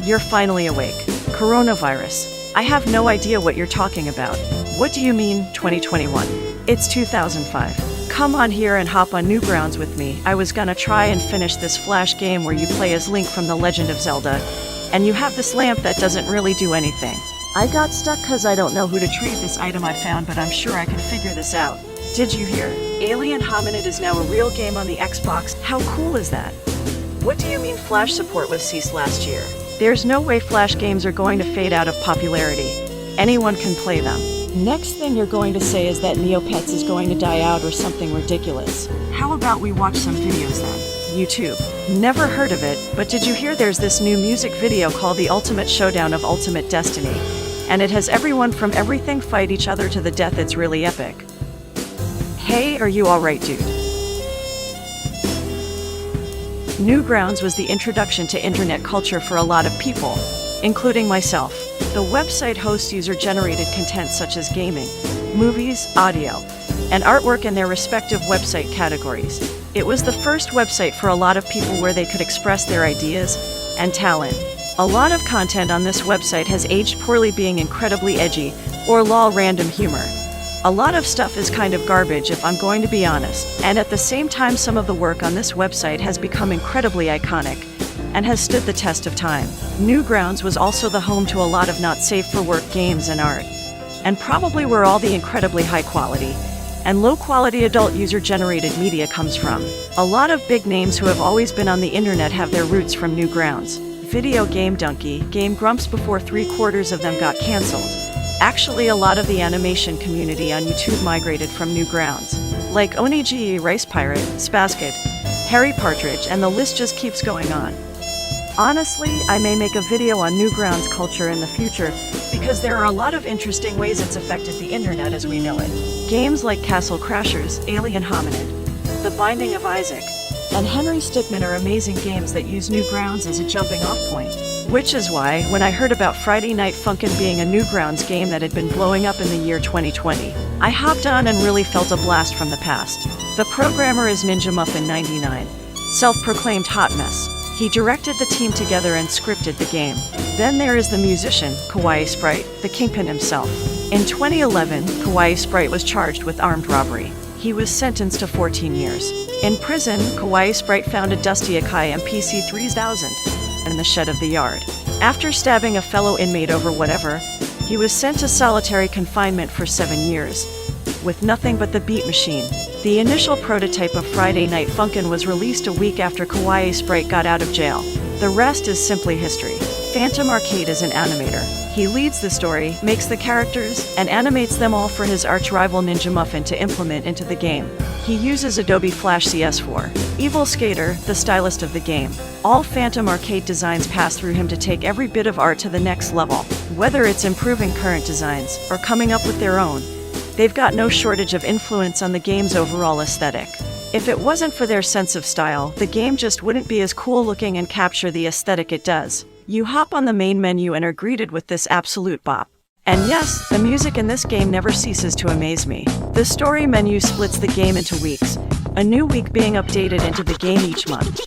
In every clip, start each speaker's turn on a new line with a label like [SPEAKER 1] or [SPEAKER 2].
[SPEAKER 1] you're finally awake. Coronavirus. I have no idea what you're talking about. What do you mean, 2021? It's 2005. Come on here and hop on Newgrounds with me. I was gonna try and finish this Flash game where you play as Link from The Legend of Zelda, and you have this lamp that doesn't really do anything. I got stuck cause I don't know who to trade this item I found, but I'm sure I can figure this out. Did you hear? Alien Hominid is now a real game on the Xbox. How cool is that? What do you mean Flash support was ceased last year? There's no way Flash games are going to fade out of popularity. Anyone can play them. Next thing you're going to say is that Neopets is going to die out or something ridiculous. How about we watch some videos then? YouTube. Never heard of it, but did you hear there's this new music video called The Ultimate Showdown of Ultimate Destiny? And it has everyone from everything fight each other to the death. It's really epic. Hey, are you alright, dude? Newgrounds was the introduction to internet culture for a lot of people, including myself. The website hosts user-generated content such as gaming, movies, audio, and artwork in their respective website categories. It was the first website for a lot of people where they could express their ideas and talent. A lot of content on this website has aged poorly, being incredibly edgy or lol random humor. A lot of stuff is kind of garbage if I'm going to be honest, and at the same time some of the work on this website has become incredibly iconic and has stood the test of time. Newgrounds was also the home to a lot of not safe for work games and art, and probably where all the incredibly high quality and low quality adult user generated media comes from. A lot of big names who have always been on the internet have their roots from Newgrounds. Video Game Donkey, Game Grumps before 3/4 of them got cancelled. Actually, a lot of the animation community on YouTube migrated from Newgrounds, like Onigi, Rice Pirate, Spaskid, Harry Partridge, and the list just keeps going on. Honestly, I may make a video on Newgrounds culture in the future because there are a lot of interesting ways it's affected the internet as we know it. Games like Castle Crashers, Alien Hominid, The Binding of Isaac, and Henry Stickmin are amazing games that use Newgrounds as a jumping-off point. Which is why, when I heard about Friday Night Funkin' being a Newgrounds game that had been blowing up in the year 2020, I hopped on and really felt a blast from the past. The programmer is NinjaMuffin99, self-proclaimed hot mess. He directed the team together and scripted the game. Then there is the musician, Kawaii Sprite, the kingpin himself. In 2011, Kawaii Sprite was charged with armed robbery. He was sentenced to 14 years. In prison, Kawaii Sprite found a dusty Akai MPC 3000 in the shed of the yard. After stabbing a fellow inmate over whatever, he was sent to solitary confinement for 7 years, with nothing but the beat machine. The initial prototype of Friday Night Funkin' was released a week after Kawaii Sprite got out of jail. The rest is simply history. Phantom Arcade is an animator. He leads the story, makes the characters, and animates them all for his arch-rival Ninja Muffin to implement into the game. He uses Adobe Flash CS4. Evil Skater, the stylist of the game. All Phantom Arcade designs pass through him to take every bit of art to the next level. Whether it's improving current designs or coming up with their own, they've got no shortage of influence on the game's overall aesthetic. If it wasn't for their sense of style, the game just wouldn't be as cool looking and capture the aesthetic it does. You hop on the main menu and are greeted with this absolute bop. And yes, the music in this game never ceases to amaze me. The story menu splits the game into weeks, a new week being updated into the game each month,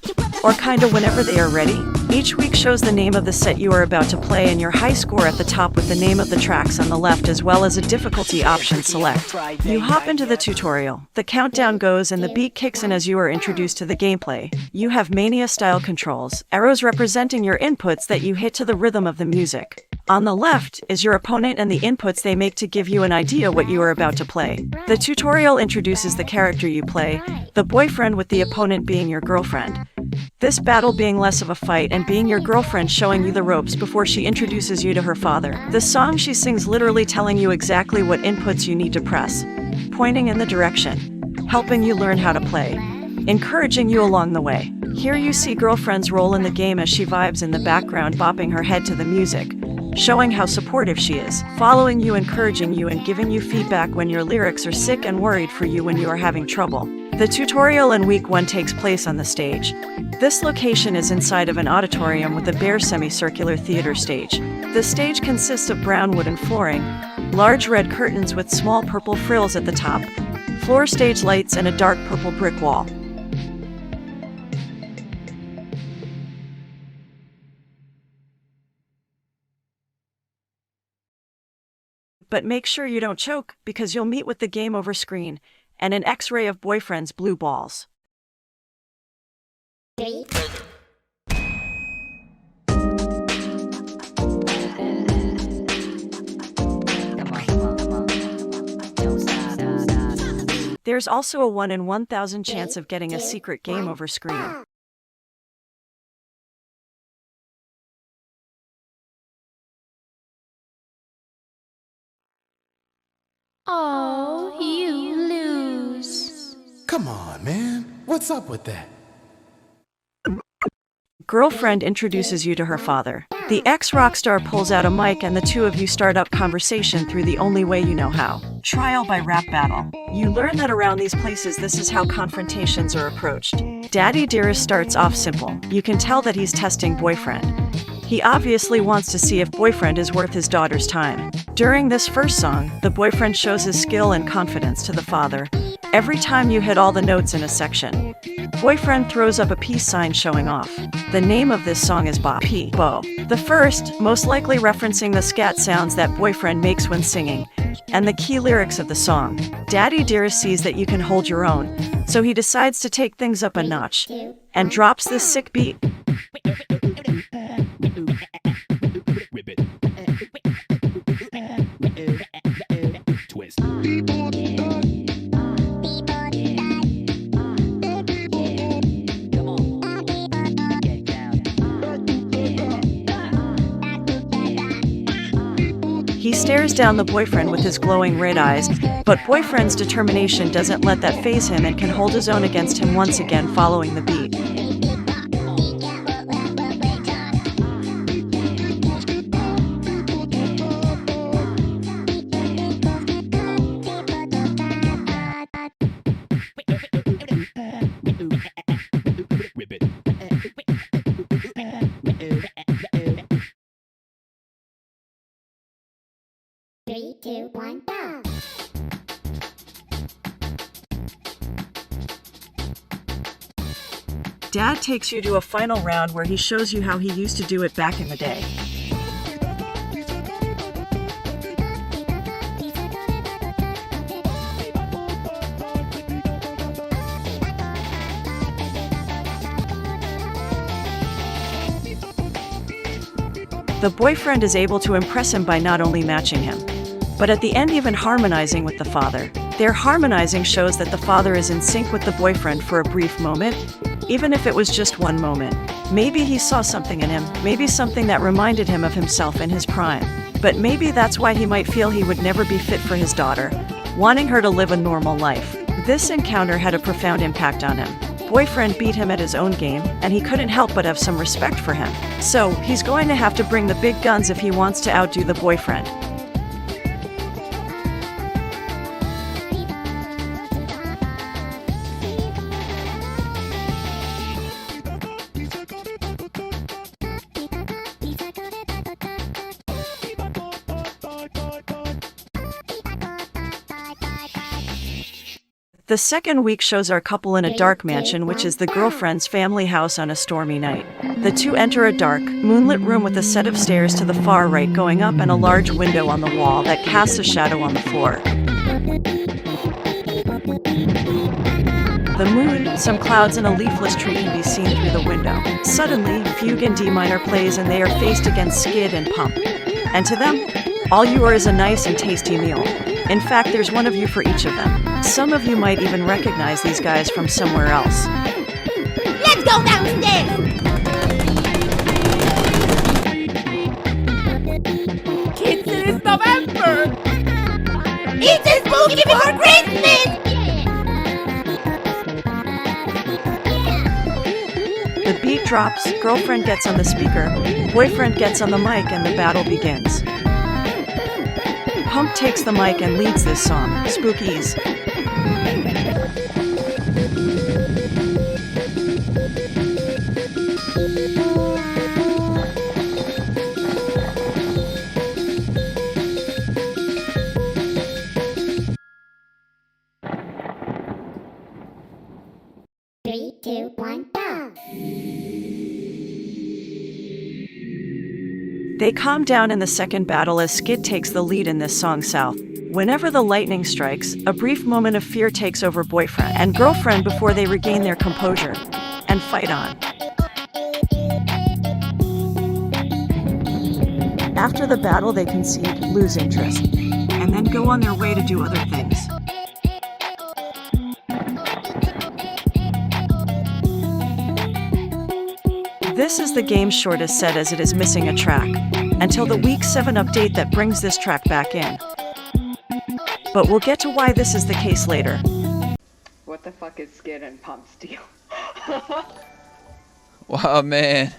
[SPEAKER 1] or kinda whenever they are ready. Each week shows the name of the set you are about to play and your high score at the top with the name of the tracks on the left as well as a difficulty option select. You hop into the tutorial, the countdown goes and the beat kicks in as you are introduced to the gameplay. You have Mania-style controls, arrows representing your inputs that you hit to the rhythm of the music. On the left is your opponent and the inputs they make to give you an idea what you are about to play. The tutorial introduces the character you play, the boyfriend with the opponent being your girlfriend. This battle being less of a fight and being your girlfriend showing you the ropes before she introduces you to her father. The song she sings literally telling you exactly what inputs you need to press, pointing in the direction, helping you learn how to play, encouraging you along the way. Here you see girlfriend's role in the game as she vibes in the background bopping her head to the music, showing how supportive she is, following you, encouraging you, and giving you feedback when your lyrics are sick and worried for you when you are having trouble. The tutorial in week 1 takes place on the stage. This location is inside of an auditorium with a bare semicircular theater stage. The stage consists of brown wooden flooring, large red curtains with small purple frills at the top, floor stage lights, and a dark purple brick wall. But make sure you don't choke, because you'll meet with the game over screen and an X-ray of boyfriend's blue balls. There's also a 1 in 1,000 chance of getting a secret game over screen.
[SPEAKER 2] Oh, you lose.
[SPEAKER 3] Come on, man. What's up with that?
[SPEAKER 1] Girlfriend introduces you to her father. The ex-rock star pulls out a mic and the two of you start up conversation through the only way you know how. Trial by rap battle. You learn that around these places this is how confrontations are approached. Daddy Dearest starts off simple. You can tell that he's testing boyfriend. He obviously wants to see if boyfriend is worth his daughter's time. During this first song, the boyfriend shows his skill and confidence to the father. Every time you hit all the notes in a section, boyfriend throws up a peace sign showing off. The name of this song is Bo. The first, most likely referencing the scat sounds that boyfriend makes when singing, and the key lyrics of the song. Daddy Dearest sees that you can hold your own, so he decides to take things up a notch, and drops this sick beat. He stares down the boyfriend with his glowing red eyes, but boyfriend's determination doesn't let that faze him and can hold his own against him once again following the beat.
[SPEAKER 4] Three, two, one, go!
[SPEAKER 1] Dad takes you to a final round where he shows you how he used to do it back in the day. The boyfriend is able to impress him by not only matching him, but at the end even harmonizing with the father. Their harmonizing shows that the father is in sync with the boyfriend for a brief moment, even if it was just one moment. Maybe he saw something in him, maybe something that reminded him of himself in his prime. But maybe that's why he might feel he would never be fit for his daughter, wanting her to live a normal life. This encounter had a profound impact on him. Boyfriend beat him at his own game, and he couldn't help but have some respect for him. So, he's going to have to bring the big guns if he wants to outdo the boyfriend. The second week shows our couple in a dark mansion, which is the girlfriend's family house on a stormy night. The two enter a dark, moonlit room with a set of stairs to the far right going up and a large window on the wall that casts a shadow on the floor. The moon, some clouds, and a leafless tree can be seen through the window. Suddenly, fugue in D minor plays and they are faced against Skid and Pump. And to them, all you are is a nice and tasty meal. In fact, there's one of you for each of them. Some of you might even recognize these guys from somewhere else.
[SPEAKER 4] Let's go downstairs! Kids, it is November! It's a spooky before Christmas!
[SPEAKER 1] The beat drops, girlfriend gets on the speaker, boyfriend gets on the mic, and the battle begins. Pump takes the mic and leads this song, Spookies.
[SPEAKER 4] Three, two, one, go!
[SPEAKER 1] They calm down in the second battle as Skid takes the lead in this song South. Whenever the lightning strikes, a brief moment of fear takes over boyfriend and girlfriend before they regain their composure and fight on. After the battle, they concede, lose interest, and then go on their way to do other things. This is the game's shortest set as it is missing a track, until the Week 7 update that brings this track back in. But we'll get to why this is the case later.
[SPEAKER 5] What the fuck is Skid and Pump Steel?
[SPEAKER 6] Wow, man.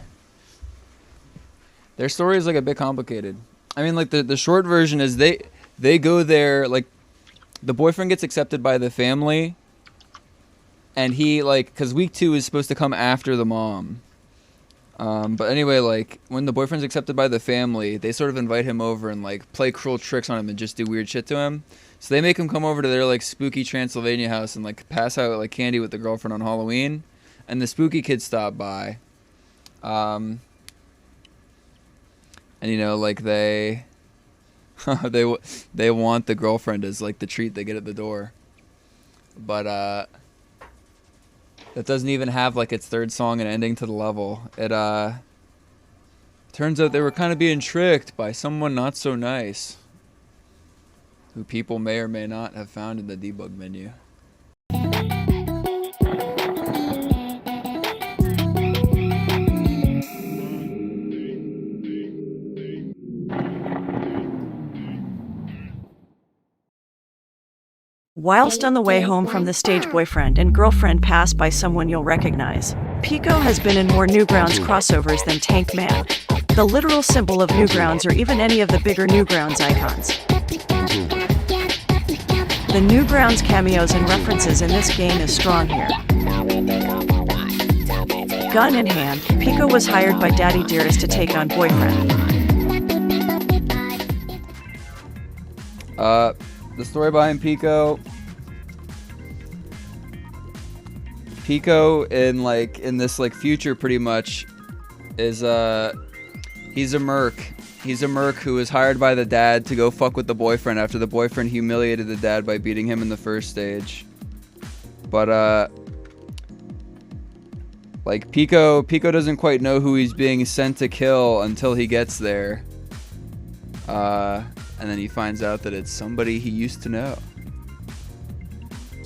[SPEAKER 6] Their story is like a bit complicated. I mean, like the short version is they go there, like the boyfriend gets accepted by the family, and he like, cause week 2 is supposed to come after the mom. But anyway, like when the boyfriend's accepted by the family, they sort of invite him over and like play cruel tricks on him and just do weird shit to him. So they make him come over to their like spooky Transylvania house and like pass out like candy with the girlfriend on Halloween, and the spooky kids stop by. And you know, like they want the girlfriend as like the treat they get at the door, but that doesn't even have like its third song and ending to the level. It turns out they were kind of being tricked by someone not so nice, who people may or may not have found in the debug menu.
[SPEAKER 1] Whilst on the way home from the stage, boyfriend and girlfriend pass by someone you'll recognize. Pico has been in more Newgrounds crossovers than Tank Man, the literal symbol of Newgrounds, or even any of the bigger Newgrounds icons. The Newgrounds cameos and references in this game is strong here. Gun in hand, Pico was hired by Daddy Dearest to take on boyfriend.
[SPEAKER 6] The story behind Pico in this like future pretty much is he's a merc. He's a merc who was hired by the dad to go fuck with the boyfriend after the boyfriend humiliated the dad by beating him in the first stage. But like Pico doesn't quite know who he's being sent to kill until he gets there. And then he finds out that it's somebody he used to know.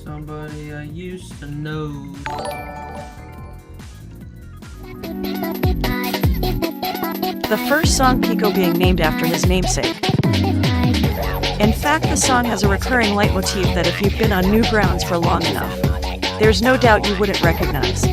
[SPEAKER 7] Somebody I used to know.
[SPEAKER 1] The first song, Pico being named after his namesake. In fact, the song has a recurring leitmotif that if you've been on Newgrounds for long enough, there's no doubt you wouldn't recognize.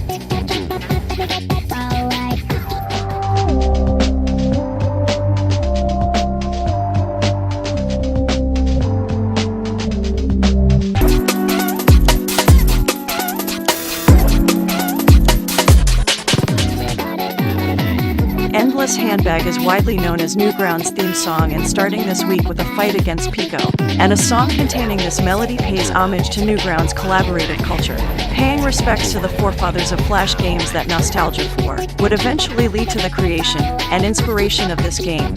[SPEAKER 1] Endless Handbag is widely known as Newgrounds' theme song, and starting this week with a fight against Pico, and a song containing this melody pays homage to Newgrounds' collaborative culture, paying respects to the forefathers of Flash games that nostalgia for would eventually lead to the creation and inspiration of this game.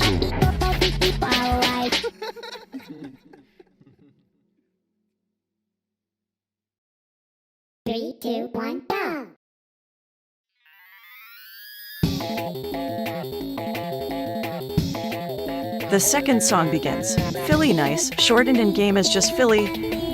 [SPEAKER 8] 3, 2, 1, go!
[SPEAKER 1] The second song begins. Philly Nice, shortened in game as just Philly,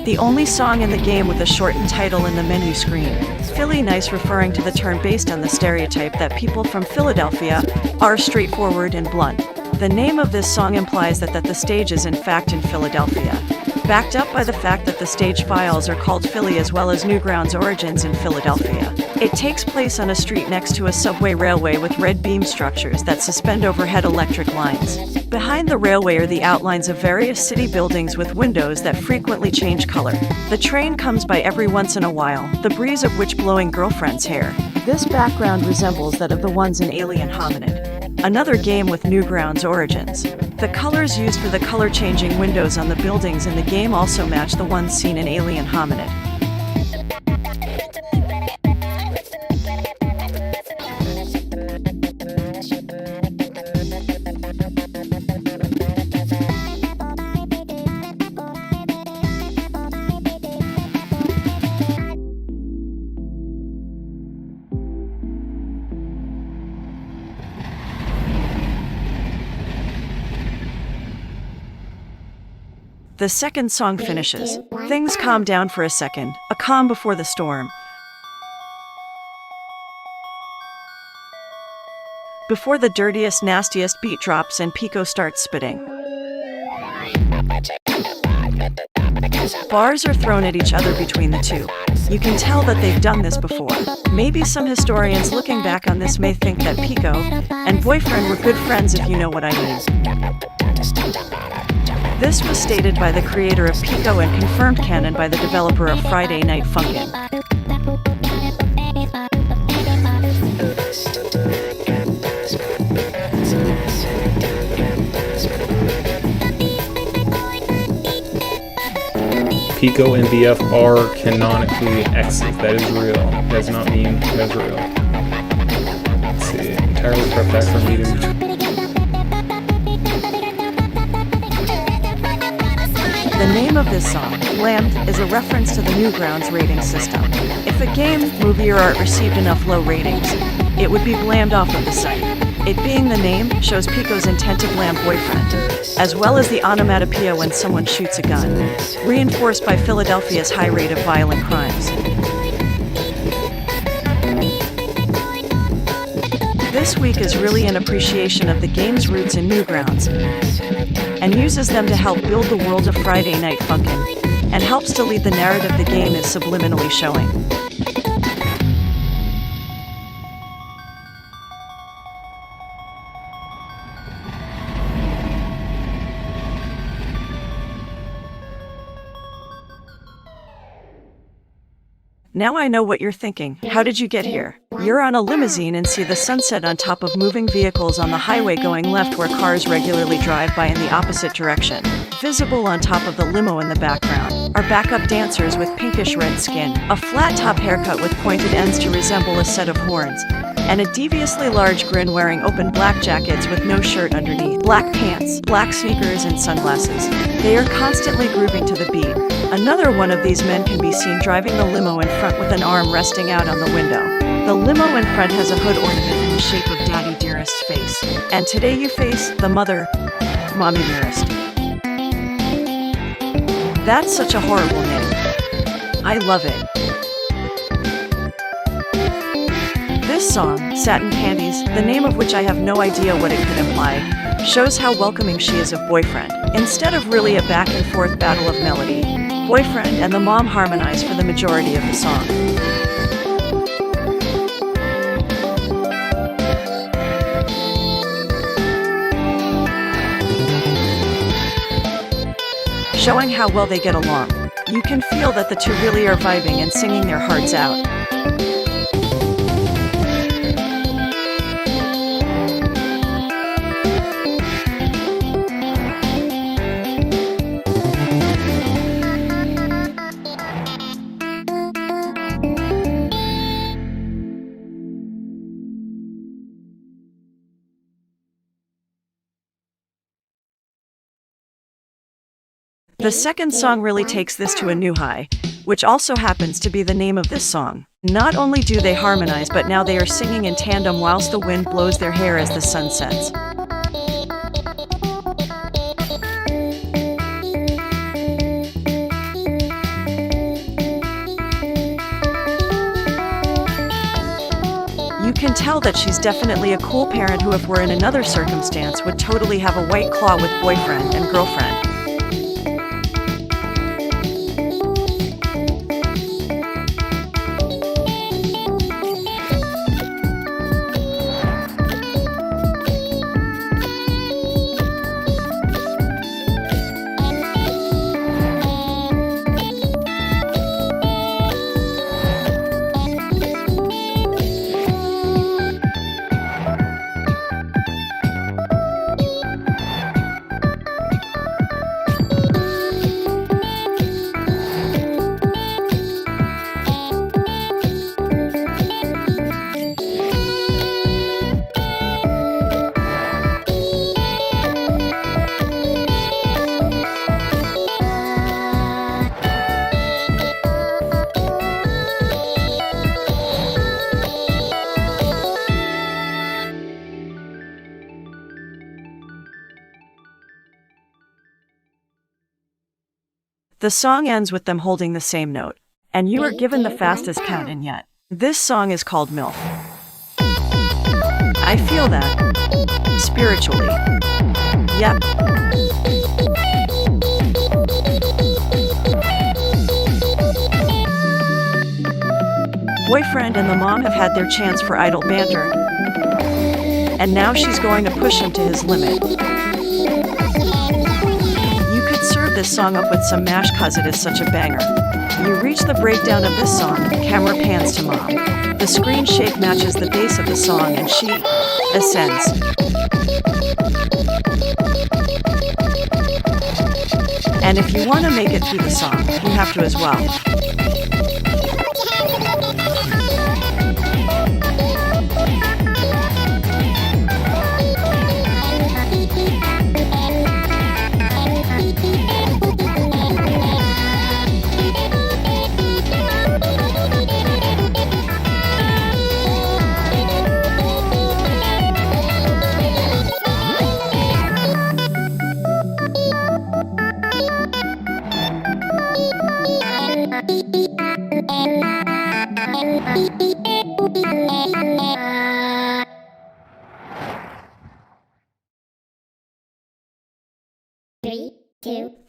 [SPEAKER 1] the only song in the game with a shortened title in the menu screen. Philly Nice referring to the term based on the stereotype that people from Philadelphia are straightforward and blunt. The name of this song implies that the stage is in fact in Philadelphia, backed up by the fact that the stage files are called Philly as well as Newgrounds' origins in Philadelphia. It takes place on a street next to a subway railway with red beam structures that suspend overhead electric lines. Behind the railway are the outlines of various city buildings with windows that frequently change color. The train comes by every once in a while, the breeze of which blowing girlfriend's hair. This background resembles that of the ones in Alien Hominid, another game with Newgrounds' origins. The colors used for the color-changing windows on the buildings in the game also match the ones seen in Alien Hominid. The second song finishes. Things calm down for a second, a calm before the storm. Before the dirtiest, nastiest beat drops and Pico starts spitting. Bars are thrown at each other between the two. You can tell that they've done this before. Maybe some historians looking back on this may think that Pico and Boyfriend were good friends, if you know what I mean. This was stated by the creator of Pico and confirmed canon by the developer of Friday Night Funkin'.
[SPEAKER 8] Pico and BF are canonically exes. That is real. Does not mean that's real. Let's see. Entirely prep back from meeting between.
[SPEAKER 1] The name of this song, Blamed, is a reference to the Newgrounds rating system. If a game, movie, or art received enough low ratings, it would be blamed off of the site. It being the name shows Pico's intent to blame Boyfriend, as well as the onomatopoeia when someone shoots a gun, reinforced by Philadelphia's high rate of violent crimes. This week is really an appreciation of the game's roots in Newgrounds, and uses them to help build the world of Friday Night Funkin', and helps to lead the narrative the game is subliminally showing. Now I know what you're thinking. How did you get here? You're on a limousine and see the sunset on top of moving vehicles on the highway going left where cars regularly drive by in the opposite direction. Visible on top of the limo in the background are backup dancers with pinkish red skin, a flat top haircut with pointed ends to resemble a set of horns, and a deviously large grin wearing open black jackets with no shirt underneath, black pants, black sneakers, and sunglasses. They are constantly grooving to the beat. Another one of these men can be seen driving the limo in front with an arm resting out on the window. The limo in front has a hood ornament in the shape of Daddy Dearest's face. And today you face the mother, Mommy Dearest. That's such a horrible name. I love it. This song, Satin Panties, the name of which I have no idea what it could imply, shows how welcoming she is of Boyfriend. Instead of really a back and forth battle of melody, Boyfriend and the mom harmonize for the majority of the song. Showing how well they get along. You can feel that the two really are vibing and singing their hearts out. The second song really takes this to a new high, which also happens to be the name of this song. Not only do they harmonize, but now they are singing in tandem whilst the wind blows their hair as the sun sets. You can tell that she's definitely a cool parent who, if we're in another circumstance, would totally have a white claw with boyfriend and girlfriend. The song ends with them holding the same note, and you are given the fastest count in yet. This song is called MILF. I feel that. Spiritually. Yep. Boyfriend and the mom have had their chance for idle banter, and now she's going to push him to his limit. You could serve this song up with some mash cause it is such a banger. You reach the breakdown of this song, camera pans to mom. The screen shake matches the bass of the song and she ascends. And if you want to make it through the song, you have to as well.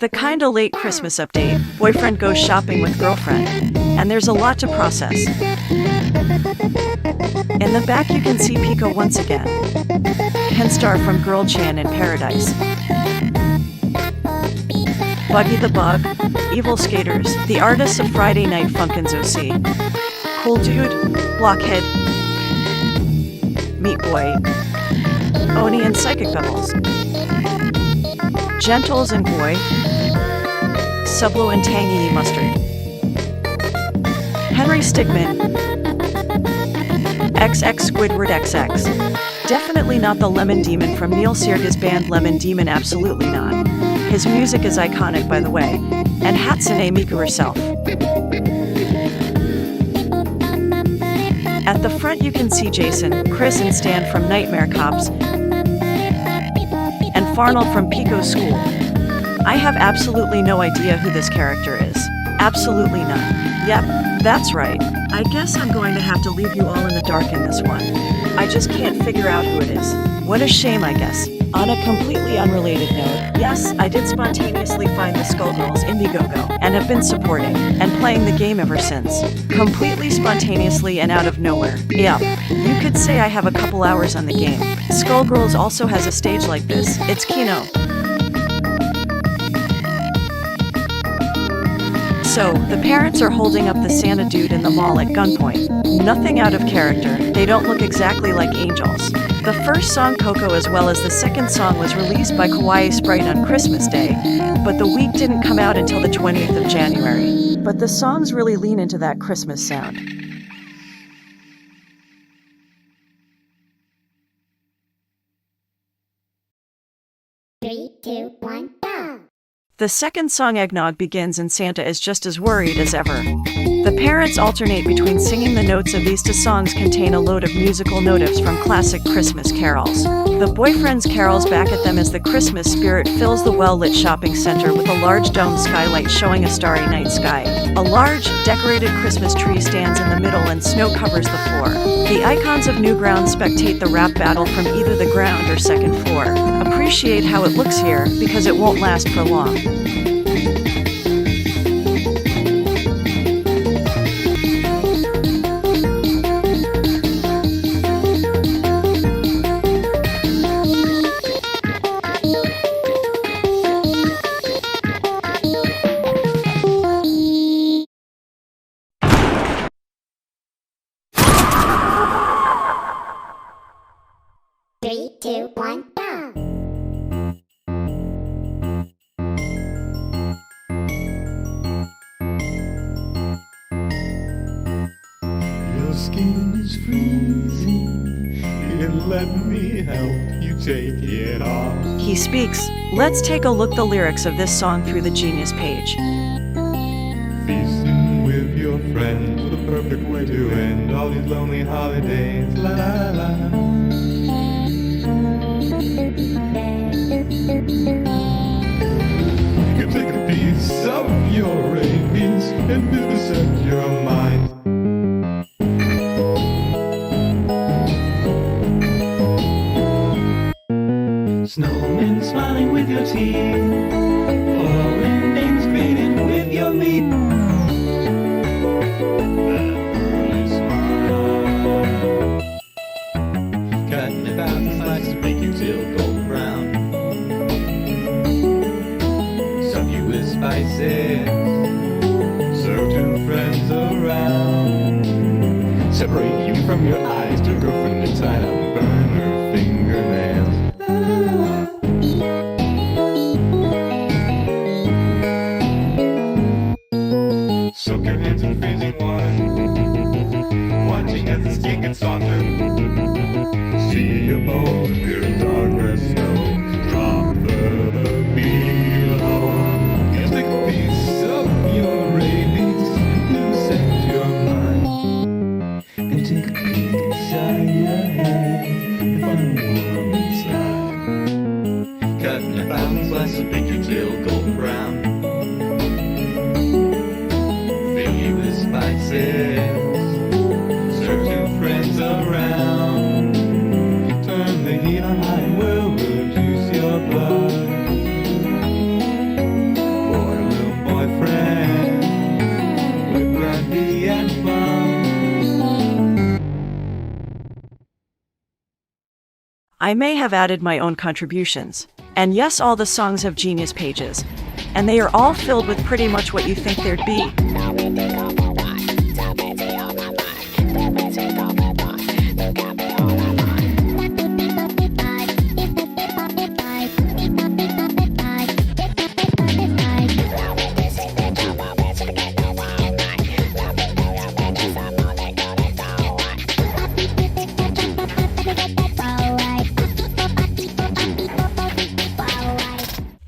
[SPEAKER 1] The kinda late Christmas update. Boyfriend goes shopping with girlfriend, and there's a lot to process. In the back you can see Pico once again. Ken Star from Girl Chan in Paradise. Buggy the Bug, Evil Skaters, the artists of Friday Night Funkin's OC. Cool Dude, Blockhead, Meat Boy, Oni and Psychic Bubbles. Gentles and Boy, Sublo and Tangy Mustard. Henry Stigman, XX Squidward XX. Definitely not the Lemon Demon from Neil Searga's band Lemon Demon, absolutely not. His music is iconic, by the way, and Hatsune Miku herself. At the front you can see Jason, Chris and Stan from Nightmare Cops, and Farnold from Pico's school. I have absolutely no idea who this character is. Absolutely none. Yep, that's right. I guess I'm going to have to leave you all in the dark in this one. I just can't figure out who it is. What a shame, I guess. On a completely unrelated note, yes, I did spontaneously find the Skullgirls Indiegogo and have been supporting and playing the game ever since. Completely spontaneously and out of nowhere. Yep, you could say I have a couple hours on the game. Skullgirls also has a stage like this. It's Kino. So, the parents are holding up the Santa dude in the mall at gunpoint. Nothing out of character, they don't look exactly like angels. The first song, Coco, as well as the second song, was released by Kawaii Sprite on Christmas Day, but the week didn't come out until the 20th of January. But the songs really lean into that Christmas sound.
[SPEAKER 9] Three, two, one, go!
[SPEAKER 1] The second song, Eggnog, begins and Santa is just as worried as ever. The parents alternate between singing the notes of these two songs contain a load of musical motifs from classic Christmas carols. The boyfriends carols back at them as the Christmas spirit fills the well-lit shopping center with a large domed skylight showing a starry night sky. A large, decorated Christmas tree stands in the middle and snow covers the floor. The icons of Newgrounds spectate the rap battle from either the ground or second floor. Appreciate how it looks here, because it won't last for long.
[SPEAKER 9] Three, two, one, go!
[SPEAKER 3] Your skin is freezing, and let me help you take it off.
[SPEAKER 1] He speaks. Let's take a look the lyrics of this song through the Genius page.
[SPEAKER 3] Feasting with your friends, the perfect way to end all these lonely holidays. La la la. You can take a piece of your set your mind. Snowmen smiling with your teeth, falling names graded with your meat. That early smile, cutting about the slices, make you till golden brown. Some you with spices, serve to friends around. Separate you from your eyes, to girlfriend inside out, burn her fingernails. Soak your hands in freezing water, watching as the skin gets softer. See your bones appear in dark red snow. Drop the below. Can't take a piece of your rabies. You set your mind and take a peek inside your head and find a world inside. Cutting 1,000 slices, make your tail golden brown. Fill you with spices, serve to friends around. Turn the heat on high and we'll reduce your blood. Boy, little boyfriend, with brandy and fun.
[SPEAKER 1] I may have added my own contributions. And yes, all the songs have Genius pages. And they are all filled with pretty much what you think there'd be.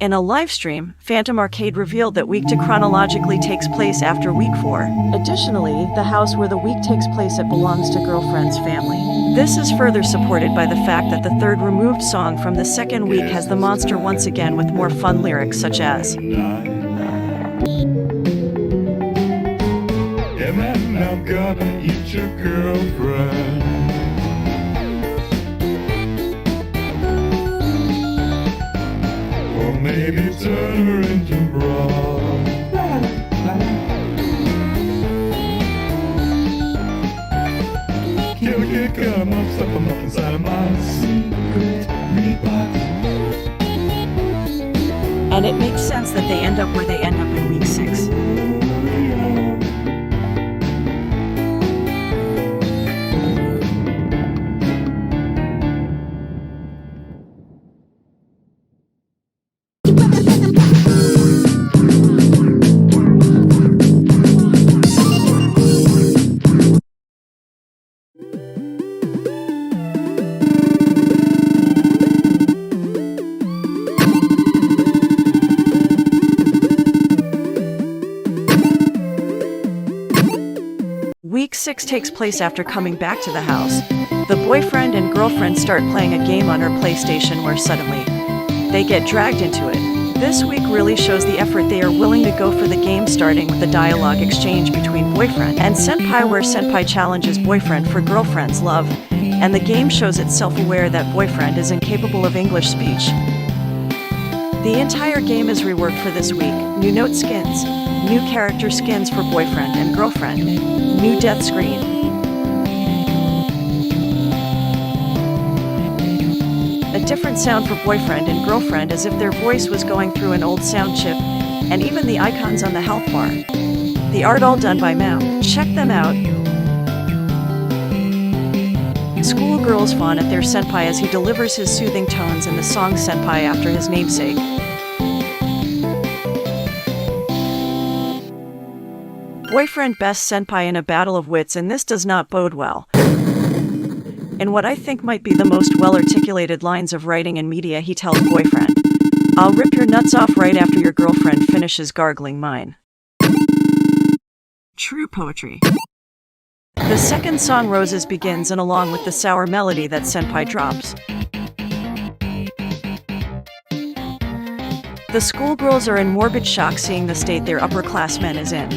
[SPEAKER 1] In a live stream, Phantom Arcade revealed that Week 2 chronologically takes place after Week 4. Additionally, the house where the week takes place at belongs to Girlfriend's family. This is further supported by the fact that the third removed song from the second week has the monster once again with more fun lyrics such as
[SPEAKER 3] Yeah, man, I'm gonna eat your girlfriend. Or maybe turn her into broth. Kill a kid, cut him up, stuff him up inside of my secret meat box.
[SPEAKER 1] And it makes sense that they end up where they end up in Week 6. Week 6 takes place after coming back to the house. The boyfriend and girlfriend start playing a game on her PlayStation where suddenly they get dragged into it. This week really shows the effort they are willing to go for the game, starting with the dialogue exchange between boyfriend and senpai where senpai challenges boyfriend for girlfriend's love, and the game shows it self-aware that boyfriend is incapable of English speech. The entire game is reworked for this week. New note skins, new character skins for boyfriend and girlfriend, new death screen. A different sound for boyfriend and girlfriend as if their voice was going through an old sound chip, and even the icons on the health bar. The art all done by Mao. Check them out. Schoolgirls fawn at their senpai as he delivers his soothing tones in the song Senpai after his namesake. Boyfriend bests senpai in a battle of wits, and this does not bode well. In what I think might be the most well-articulated lines of writing in media, he tells boyfriend, "I'll rip your nuts off right after your girlfriend finishes gargling mine." True poetry. The second song, Roses, begins, and along with the sour melody that senpai drops. The schoolgirls are in morbid shock seeing the state their upperclassman is in.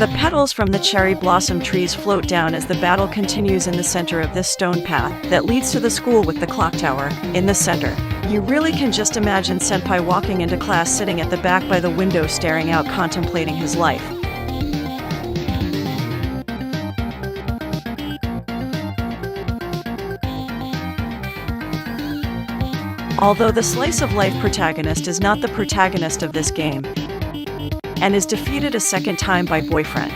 [SPEAKER 1] The petals from the cherry blossom trees float down as the battle continues in the center of this stone path that leads to the school with the clock tower in the center. You really can just imagine Senpai walking into class sitting at the back by the window staring out contemplating his life. Although the slice of life protagonist is not the protagonist of this game, and is defeated a second time by boyfriend.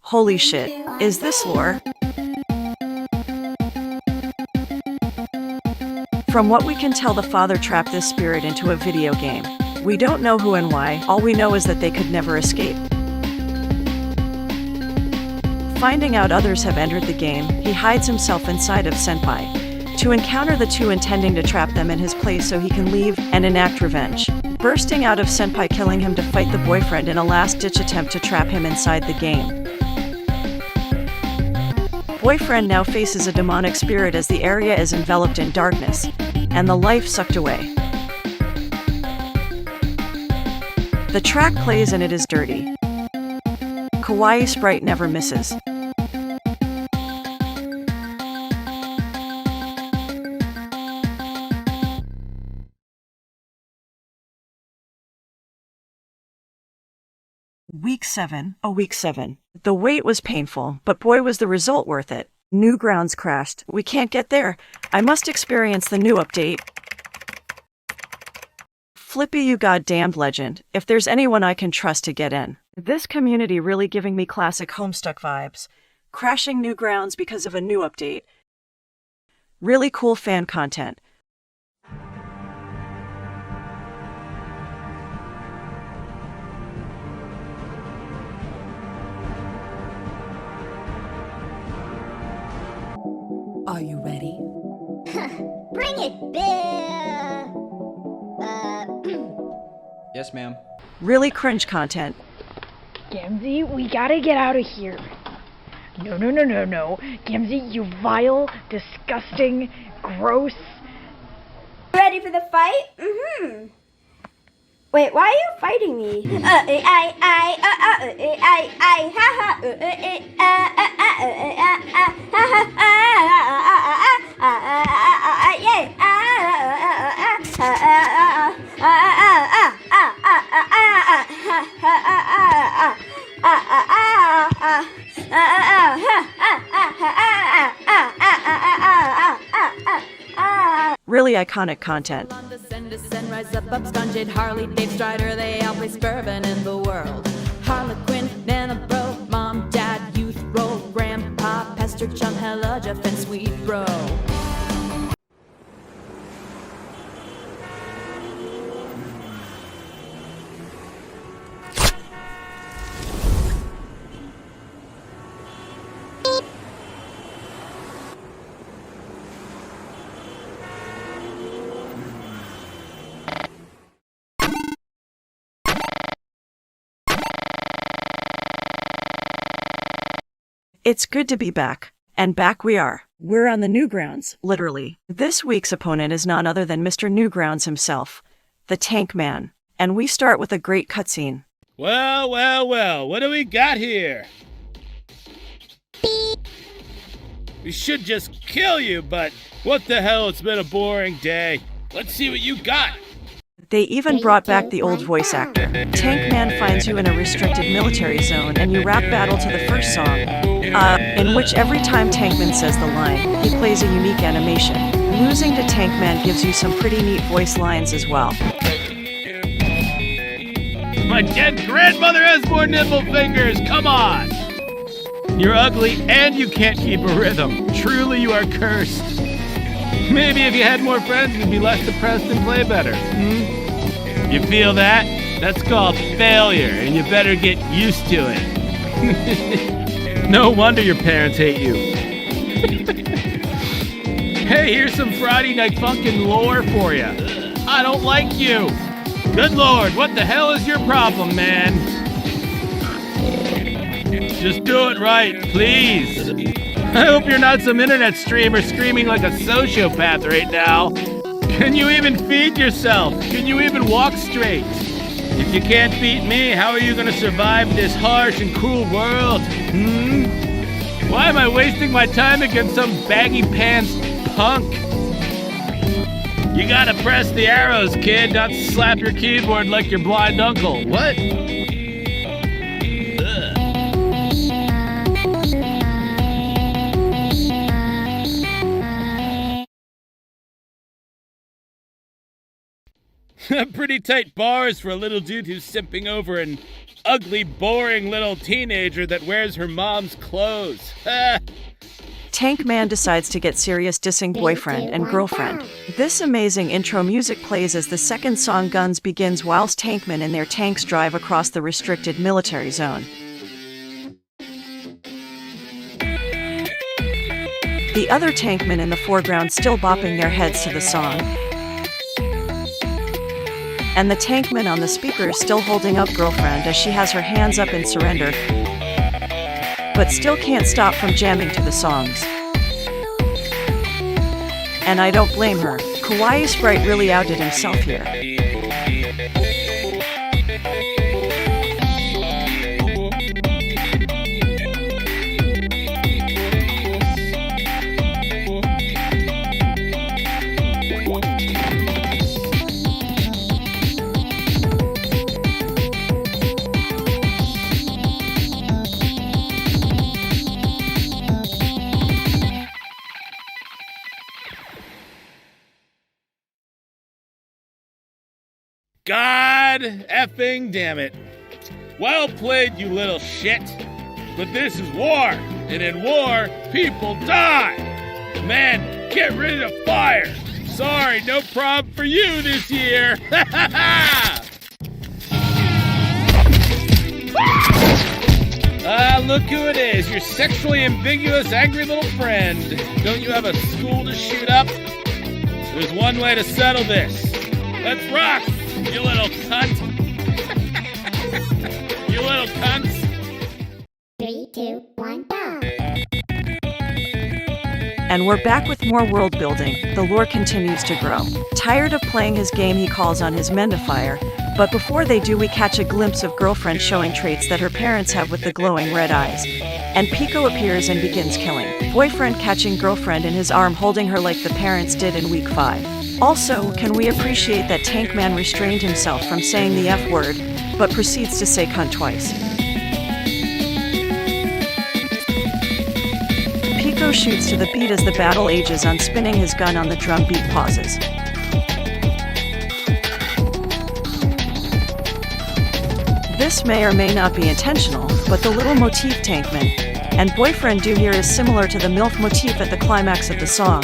[SPEAKER 1] Holy shit, is this lore? From what we can tell, the father trapped this spirit into a video game. We don't know who and why, all we know is that they could never escape. Finding out others have entered the game, he hides himself inside of Senpai to encounter the two, intending to trap them in his place so he can leave and enact revenge. Bursting out of Senpai, killing him to fight the boyfriend in a last-ditch attempt to trap him inside the game. Boyfriend now faces a demonic spirit as the area is enveloped in darkness, and the life sucked away. The track plays and it is dirty. Kawaii sprite never misses. Week 7. Week 7. The wait was painful, but boy was the result worth it. Newgrounds crashed. We can't get there. I must experience the new update. Flippy, you goddamned legend. If there's anyone I can trust to get in. This community really giving me classic Homestuck vibes. Crashing Newgrounds because of a new update. Really cool fan content.
[SPEAKER 4] Are you ready?
[SPEAKER 9] Bring it, Bill!
[SPEAKER 6] Yes, ma'am.
[SPEAKER 1] Really cringe content.
[SPEAKER 10] Gamzee, we gotta get out of here. No. Gamzee, you vile, disgusting, gross.
[SPEAKER 11] Ready for the fight? Mm-hmm. Wait, why are you fighting me?
[SPEAKER 1] Really iconic content.
[SPEAKER 4] Descend, rise up, Scunchid, Harley, Dave Strider, they all play Spurvin in the world. Harlequin, Nana Bro, Mom, Dad, Youth Roll, Grandpa, Pester, Chum, Hella, Jeff, and Sweet Bro.
[SPEAKER 1] It's good to be back. And back we are. We're on the Newgrounds, literally. This week's opponent is none other than Mr. Newgrounds himself, the Tank Man. And we start with a great cutscene.
[SPEAKER 12] Well, what do we got here? We should just kill you, but what the hell, it's been a boring day. Let's see what you got.
[SPEAKER 1] They even brought back the old voice actor. Tank Man finds you in a restricted military zone and you rap battle to the first song, in which every time Tankman says the line, he plays a unique animation. Losing to Tankman gives you some pretty neat voice lines as well.
[SPEAKER 12] My dead grandmother has more nipple fingers, come on! You're ugly and you can't keep a rhythm. Truly you are cursed. Maybe if you had more friends, you'd be less depressed and play better. You feel that? That's called failure, and you better get used to it. No wonder your parents hate you. Hey, here's some Friday Night Funkin' lore for you. I don't like you. Good Lord, what the hell is your problem, man? Just do it right, please. I hope you're not some internet streamer screaming like a sociopath right now. Can you even feed yourself? Can you even walk straight? If you can't beat me, how are you gonna survive this harsh and cruel world? Why am I wasting my time against some baggy pants punk? You gotta press the arrows, kid, not slap your keyboard like your blind uncle. What? Pretty tight bars for a little dude who's simping over an ugly, boring little teenager that wears her mom's clothes.
[SPEAKER 1] Tank Man decides to get serious, dissing boyfriend and girlfriend. This amazing intro music plays as the second song Guns begins whilst Tankmen and their tanks drive across the restricted military zone. The other tankmen in the foreground still bopping their heads to the song. And the tankman on the speaker is still holding up girlfriend as she has her hands up in surrender, but still can't stop from jamming to the songs. And I don't blame her. Kawaii Sprite really outdid himself here.
[SPEAKER 12] God effing damn it. Well played, you little shit. But this is war, and in war, people die. Man, get rid of fire. Sorry, no problem for you this year. Look who it is, your sexually ambiguous, angry little friend. Don't you have a school to shoot up? There's one way to settle this. Let's rock, you little cunt. You little cunts.
[SPEAKER 9] 3, 2, 1, go!
[SPEAKER 1] And we're back with more world building. The lore continues to grow. Tired of playing his game, he calls on his men to fire. But before they do, we catch a glimpse of girlfriend showing traits that her parents have with the glowing red eyes. And Pico appears and begins killing. Boyfriend catching girlfriend in his arm, holding her like the parents did in week 5. Also, can we appreciate that Tankman restrained himself from saying the F word, but proceeds to say cunt twice. Pico shoots to the beat as the battle ages on, spinning his gun on the drum beat pauses. This may or may not be intentional, but the little motif Tankman and boyfriend do here is similar to the MILF motif at the climax of the song.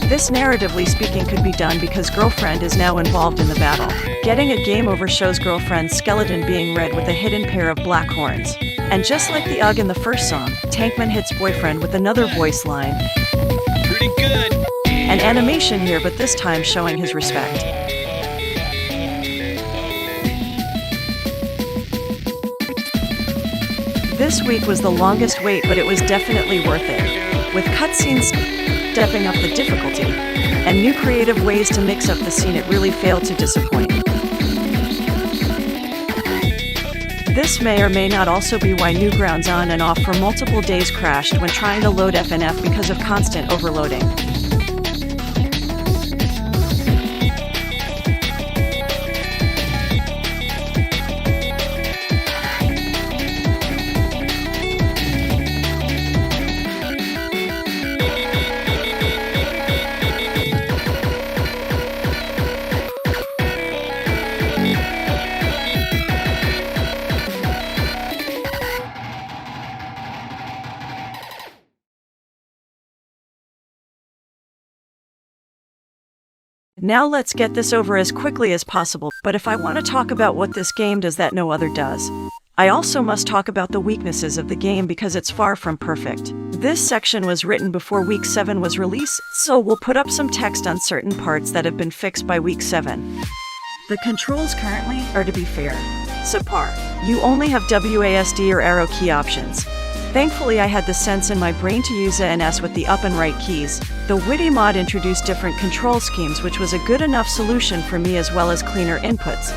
[SPEAKER 1] This, narratively speaking, could be done because girlfriend is now involved in the battle. Getting a game over shows girlfriend's skeleton being red with a hidden pair of black horns. And just like the UG in the first song, Tankman hits boyfriend with another voice line.
[SPEAKER 12] Pretty good.
[SPEAKER 1] An animation here, but this time showing his respect. This week was the longest wait, but it was definitely worth it. With cutscenes stepping up the difficulty, and new creative ways to mix up the scene, it really failed to disappoint. This may or may not also be why Newgrounds on and off for multiple days crashed when trying to load FNF because of constant overloading. Now let's get this over as quickly as possible, but if I want to talk about what this game does that no other does, I also must talk about the weaknesses of the game because it's far from perfect. This section was written before Week 7 was released, so we'll put up some text on certain parts that have been fixed by Week 7. The controls currently are, to be fair, subpar. You only have WASD or arrow key options. Thankfully, I had the sense in my brain to use A and S with the up and right keys. The Witty mod introduced different control schemes, which was a good enough solution for me, as well as cleaner inputs.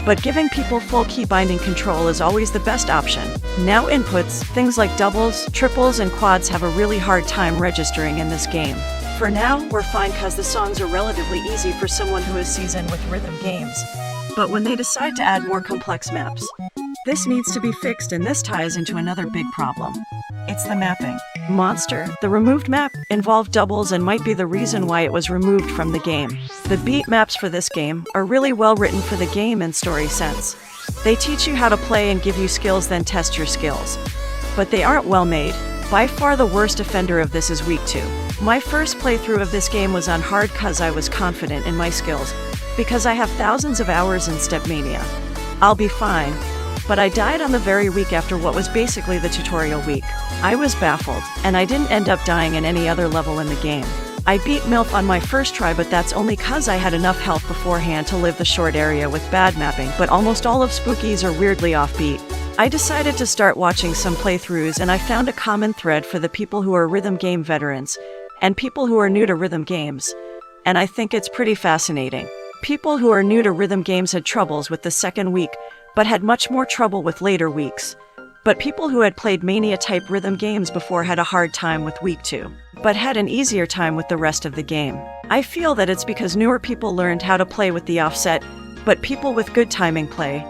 [SPEAKER 1] But giving people full key binding control is always the best option. Now inputs, things like doubles, triples, and quads have a really hard time registering in this game. For now, we're fine cause the songs are relatively easy for someone who is seasoned with rhythm games. But when they decide to add more complex maps, this needs to be fixed, and this ties into another big problem. It's the mapping. Monster, the removed map, involved doubles and might be the reason why it was removed from the game. The beat maps for this game are really well written for the game and story sense. They teach you how to play and give you skills, then test your skills. But they aren't well made. By far the worst offender of this is Week 2. My first playthrough of this game was on hard cause I was confident in my skills, because I have thousands of hours in Stepmania. I'll be fine. But I died on the very week after what was basically the tutorial week. I was baffled, and I didn't end up dying in any other level in the game. I beat MILF on my first try, but that's only cause I had enough health beforehand to live the short area with bad mapping, but almost all of Spooky's are weirdly offbeat. I decided to start watching some playthroughs, and I found a common thread for the people who are rhythm game veterans and people who are new to rhythm games. And I think it's pretty fascinating. People who are new to rhythm games had troubles with the second week, but had much more trouble with later weeks. But people who had played Mania-type rhythm games before had a hard time with Week 2, but had an easier time with the rest of the game. I feel that it's because newer people learned how to play with the offset, but people with good timing play.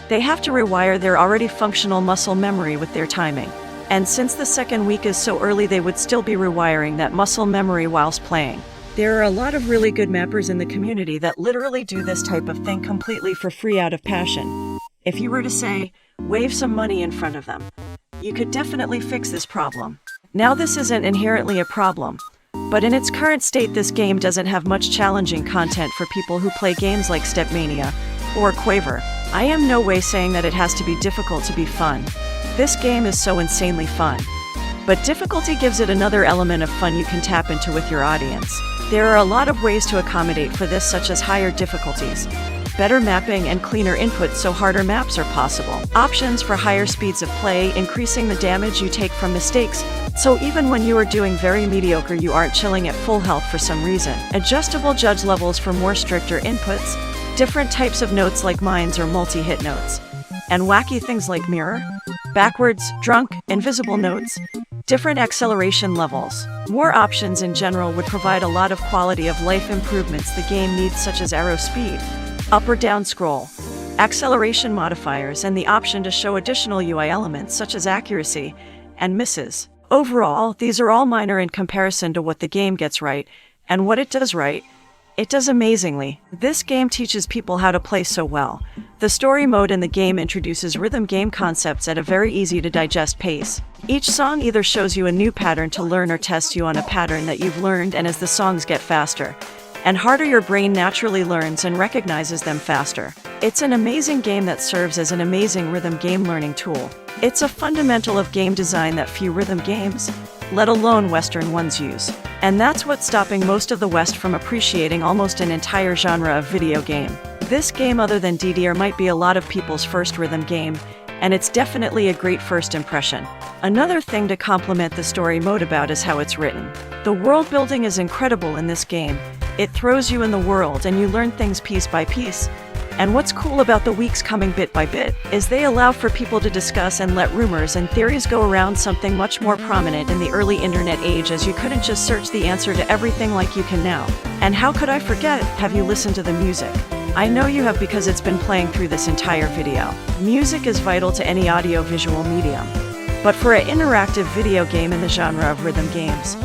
[SPEAKER 1] They have to rewire their already functional muscle memory with their timing. And since the second week is so early, they would still be rewiring that muscle memory whilst playing. There are a lot of really good mappers in the community that literally do this type of thing completely for free out of passion. If you were to say, wave some money in front of them, you could definitely fix this problem. Now, this isn't inherently a problem, but in its current state, this game doesn't have much challenging content for people who play games like Stepmania or Quaver. I am no way saying that it has to be difficult to be fun. This game is so insanely fun. But difficulty gives it another element of fun you can tap into with your audience. There are a lot of ways to accommodate for this, such as higher difficulties, better mapping, and cleaner inputs so harder maps are possible. Options for higher speeds of play, increasing the damage you take from mistakes, so even when you are doing very mediocre you aren't chilling at full health for some reason. Adjustable judge levels for more stricter inputs, different types of notes like mines or multi-hit notes, and wacky things like mirror, backwards, drunk, invisible notes, different acceleration levels. More options in general would provide a lot of quality of life improvements the game needs, such as arrow speed, up or down scroll, acceleration modifiers, and the option to show additional UI elements such as accuracy and misses. Overall, these are all minor in comparison to what the game gets right, and what it does right, it does amazingly. This game teaches people how to play so well. The story mode in the game introduces rhythm game concepts at a very easy to digest pace. Each song either shows you a new pattern to learn or tests you on a pattern that you've learned, and as the songs get faster and harder, your brain naturally learns and recognizes them faster. It's an amazing game that serves as an amazing rhythm game learning tool. It's a fundamental of game design that few rhythm games, let alone Western ones, use. And that's what's stopping most of the West from appreciating almost an entire genre of video game. This game, other than DDR, might be a lot of people's first rhythm game, and it's definitely a great first impression. Another thing to compliment the story mode about is how it's written. The world building is incredible in this game. It throws you in the world and you learn things piece by piece. And what's cool about the weeks coming bit by bit is they allow for people to discuss and let rumors and theories go around, something much more prominent in the early internet age, as you couldn't just search the answer to everything like you can now. And how could I forget? Have you listened to the music? I know you have, because it's been playing through this entire video. Music is vital to any audio-visual medium. But for an interactive video game in the genre of rhythm games,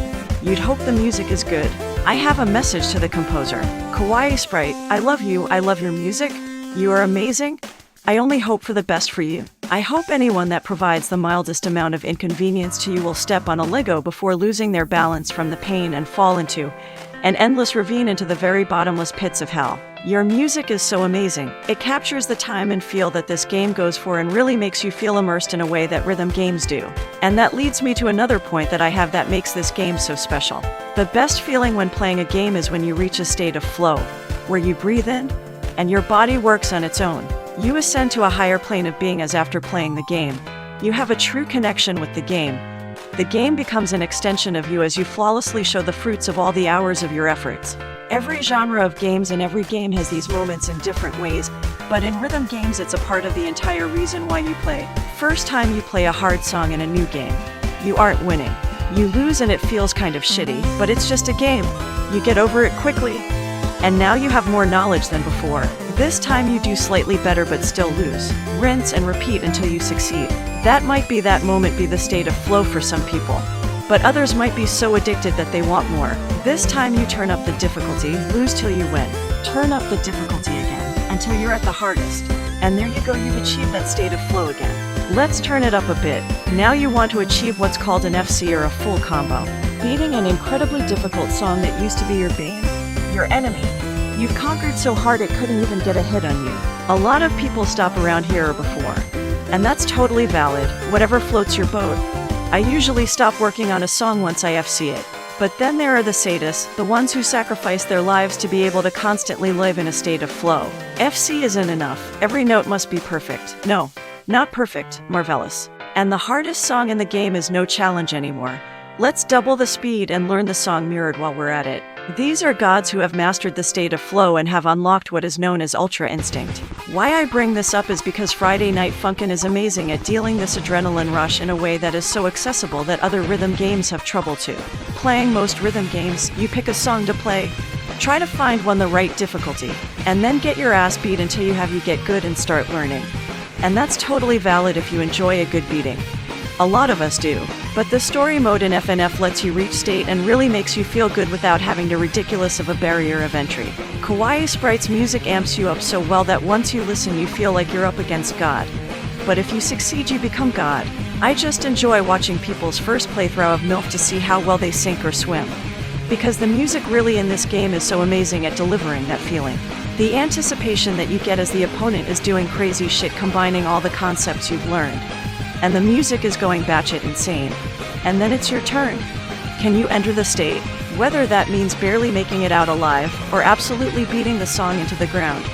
[SPEAKER 1] you'd hope the music is good. I have a message to the composer. Kawaii Sprite, I love you, I love your music, you are amazing. I only hope for the best for you. I hope anyone that provides the mildest amount of inconvenience to you will step on a Lego before losing their balance from the pain and fall into an endless ravine into the very bottomless pits of hell. Your music is so amazing. It captures the time and feel that this game goes for and really makes you feel immersed in a way that rhythm games do. And that leads me to another point that I have that makes this game so special. The best feeling when playing a game is when you reach a state of flow, where you breathe in, and your body works on its own. You ascend to a higher plane of being as after playing the game. You have a true connection with the game. The game becomes an extension of you as you flawlessly show the fruits of all the hours of your efforts. Every genre of games and every game has these moments in different ways, but in rhythm games it's a part of the entire reason why you play. First time you play a hard song in a new game, you aren't winning. You lose and it feels kind of shitty, but it's just a game. You get over it quickly, and now you have more knowledge than before. This time you do slightly better but still lose. Rinse and repeat until you succeed. That moment be the state of flow for some people. But others might be so addicted that they want more. This time you turn up the difficulty, lose till you win. Turn up the difficulty again, until you're at the hardest. And there you go, you've achieved that state of flow again. Let's turn it up a bit. Now you want to achieve what's called an FC or a full combo. Beating an incredibly difficult song that used to be your bane, your enemy. You've conquered so hard it couldn't even get a hit on you. A lot of people stop around here or before. And that's totally valid, whatever floats your boat. I usually stop working on a song once I FC it. But then there are the sadists, the ones who sacrifice their lives to be able to constantly live in a state of flow. FC isn't enough. Every note must be perfect. No, not perfect, marvelous. And the hardest song in the game is no challenge anymore. Let's double the speed and learn the song mirrored while we're at it. These are gods who have mastered the state of flow and have unlocked what is known as Ultra Instinct. Why I bring this up is because Friday Night Funkin' is amazing at dealing this adrenaline rush in a way that is so accessible that other rhythm games have trouble too. Playing most rhythm games, you pick a song to play, try to find one the right difficulty, and then get your ass beat until you get good and start learning. And that's totally valid if you enjoy a good beating. A lot of us do. But the story mode in FNF lets you reach state and really makes you feel good without having to ridiculous of a barrier of entry. Kawaii Sprite's music amps you up so well that once you listen you feel like you're up against God. But if you succeed you become God. I just enjoy watching people's first playthrough of MILF to see how well they sink or swim. Because the music really in this game is so amazing at delivering that feeling. The anticipation that you get as the opponent is doing crazy shit combining all the concepts you've learned. And the music is going batshit insane. And then it's your turn. Can you enter the state? Whether that means barely making it out alive, or absolutely beating the song into the ground.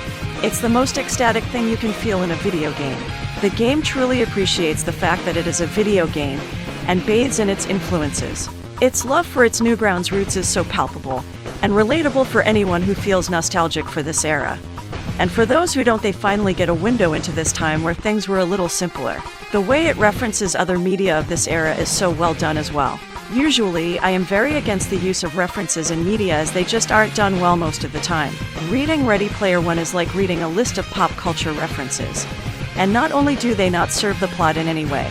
[SPEAKER 1] It's the most ecstatic thing you can feel in a video game. The game truly appreciates the fact that it is a video game, and bathes in its influences. Its love for its Newgrounds roots is so palpable, and relatable for anyone who feels nostalgic for this era. And for those who don't, they finally get a window into this time where things were a little simpler. The way it references other media of this era is so well done as well. Usually, I am very against the use of references in media as they just aren't done well most of the time. Reading Ready Player One is like reading a list of pop culture references. And not only do they not serve the plot in any way,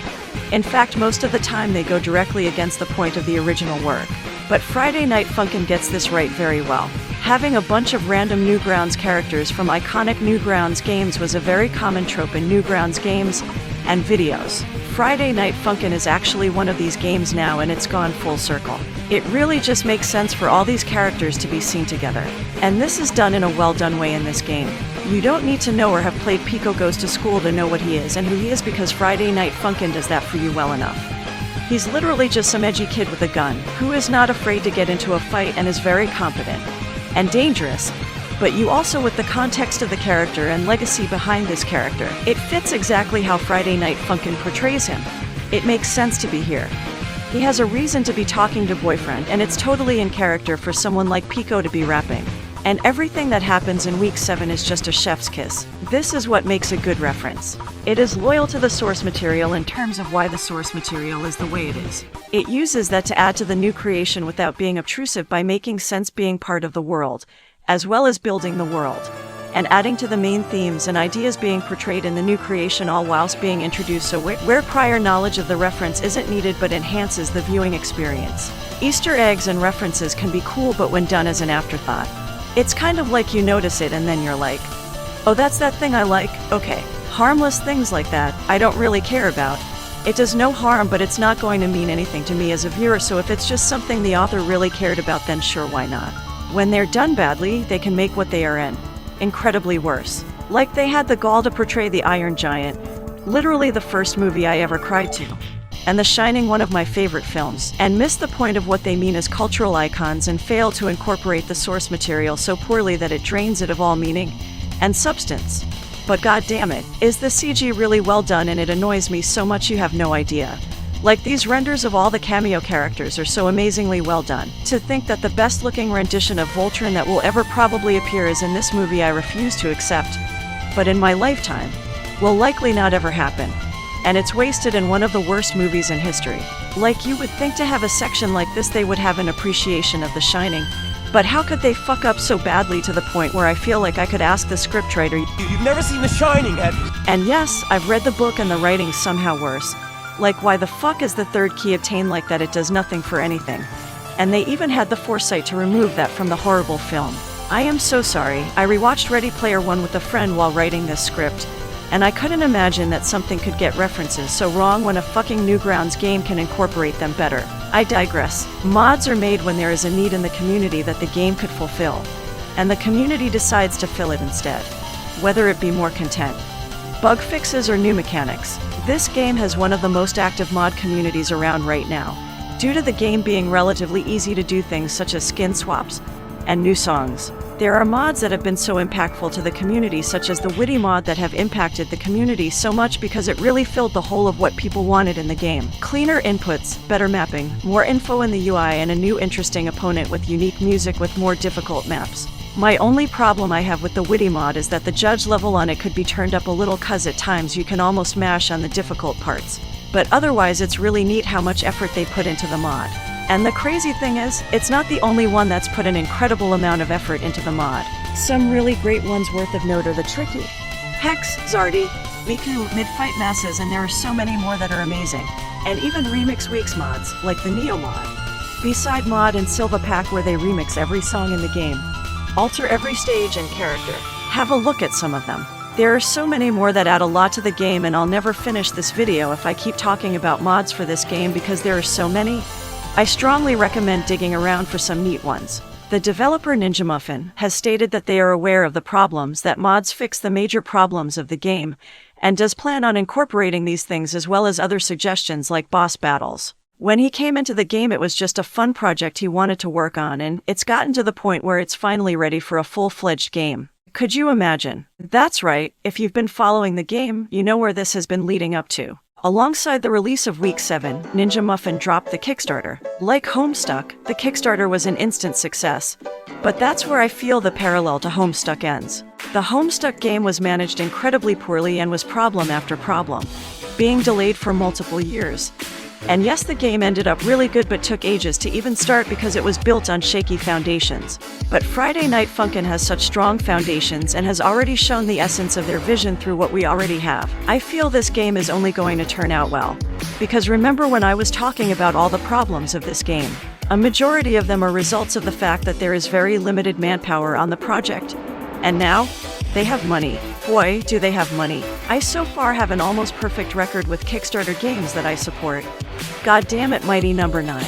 [SPEAKER 1] in fact most of the time they go directly against the point of the original work. But Friday Night Funkin' gets this right very well. Having a bunch of random Newgrounds characters from iconic Newgrounds games was a very common trope in Newgrounds games and videos. Friday Night Funkin' is actually one of these games now and it's gone full circle. It really just makes sense for all these characters to be seen together. And this is done in a well done way in this game. You don't need to know or have played Pico Goes to School to know what he is and who he is because Friday Night Funkin' does that for you well enough. He's literally just some edgy kid with a gun, who is not afraid to get into a fight and is very competent. And dangerous, but you also with the context of the character and legacy behind this character. It fits exactly how Friday Night Funkin' portrays him. It makes sense to be here. He has a reason to be talking to boyfriend, and it's totally in character for someone like Pico to be rapping. And everything that happens in week 7 is just a chef's kiss. This is what makes a good reference. It is loyal to the source material in terms of why the source material is the way it is. It uses that to add to the new creation without being obtrusive by making sense being part of the world, as well as building the world, and adding to the main themes and ideas being portrayed in the new creation all whilst being introduced so where prior knowledge of the reference isn't needed but enhances the viewing experience. Easter eggs and references can be cool but when done as an afterthought. It's kind of like you notice it and then you're like, oh that's that thing I like, okay. Harmless things like that, I don't really care about. It does no harm but it's not going to mean anything to me as a viewer, so if it's just something the author really cared about then sure, why not? When they're done badly, they can make what they are in incredibly worse. Like they had the gall to portray the Iron Giant, literally the first movie I ever cried to, and The Shining, one of my favorite films, and miss the point of what they mean as cultural icons and fail to incorporate the source material so poorly that it drains it of all meaning and substance. But goddammit, is the CG really well done, and it annoys me so much you have no idea. Like, these renders of all the cameo characters are so amazingly well done. To think that the best looking rendition of Voltron that will ever probably appear is in this movie, I refuse to accept. But in my lifetime, will likely not ever happen. And it's wasted in one of the worst movies in history. Like, you would think to have a section like this they would have an appreciation of The Shining, but how could they fuck up so badly to the point where I feel like I could ask the scriptwriter,
[SPEAKER 13] "You've never seen The Shining, have you?"
[SPEAKER 1] And yes, I've read the book and the writing's somehow worse. Like, why the fuck is the third key obtained like that? It does nothing for anything. And they even had the foresight to remove that from the horrible film. I am so sorry. I rewatched Ready Player One with a friend while writing this script, and I couldn't imagine that something could get references so wrong when a fucking Newgrounds game can incorporate them better. I digress. Mods are made when there is a need in the community that the game could fulfill, and the community decides to fill it instead, whether it be more content, bug fixes, or new mechanics. This game has one of the most active mod communities around right now, due to the game being relatively easy to do things such as skin swaps and new songs. There are mods that have been so impactful to the community, such as the Witty mod, that have impacted the community so much because it really filled the hole of what people wanted in the game. Cleaner inputs, better mapping, more info in the UI, and a new interesting opponent with unique music with more difficult maps. My only problem I have with the Witty mod is that the judge level on it could be turned up a little, cause at times you can almost mash on the difficult parts. But otherwise it's really neat how much effort they put into the mod. And the crazy thing is, it's not the only one that's put an incredible amount of effort into the mod. Some really great ones worth of note are the Tricky, Hex, Zardy, Miku, Mid-Fight Masses, and there are so many more that are amazing. And even Remix Weeks mods, like the Neo mod, B-Side mod, and Silva Pack, where they remix every song in the game, alter every stage and character. Have a look at some of them. There are so many more that add a lot to the game, and I'll never finish this video if I keep talking about mods for this game because there are so many. I strongly recommend digging around for some neat ones. The developer Ninja Muffin has stated that they are aware of the problems, that mods fix the major problems of the game, and does plan on incorporating these things as well as other suggestions like boss battles. When he came into the game, it was just a fun project he wanted to work on, and it's gotten to the point where it's finally ready for a full-fledged game. Could you imagine? That's right, if you've been following the game, you know where this has been leading up to. Alongside the release of Week 7, Ninja Muffin dropped the Kickstarter. Like Homestuck, the Kickstarter was an instant success, but that's where I feel the parallel to Homestuck ends. The Homestuck game was managed incredibly poorly and was problem after problem, being delayed for multiple years. And yes, the game ended up really good but took ages to even start because it was built on shaky foundations. But Friday Night Funkin' has such strong foundations and has already shown the essence of their vision through what we already have. I feel this game is only going to turn out well. Because remember when I was talking about all the problems of this game? A majority of them are results of the fact that there is very limited manpower on the project. And now, they have money. Boy, do they have money. I so far have an almost perfect record with Kickstarter games that I support. God damn it, mighty number 9.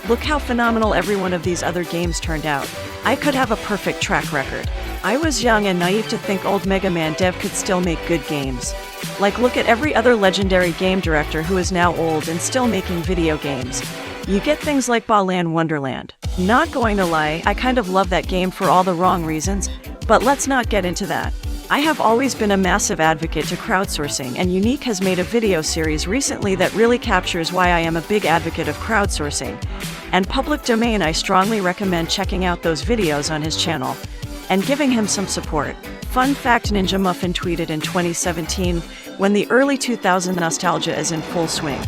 [SPEAKER 1] Look how phenomenal every one of these other games turned out. I could have a perfect track record. I was young and naive to think old Mega Man dev could still make good games. Like, look at every other legendary game director who is now old and still making video games. You get things like Balan Wonderland. Not going to lie, I kind of love that game for all the wrong reasons, but let's not get into that. I have always been a massive advocate to crowdsourcing, and Unique has made a video series recently that really captures why I am a big advocate of crowdsourcing. And public domain, I strongly recommend checking out those videos on his channel and giving him some support. Fun fact, Ninja Muffin tweeted in 2017, when the early 2000s nostalgia is in full swing,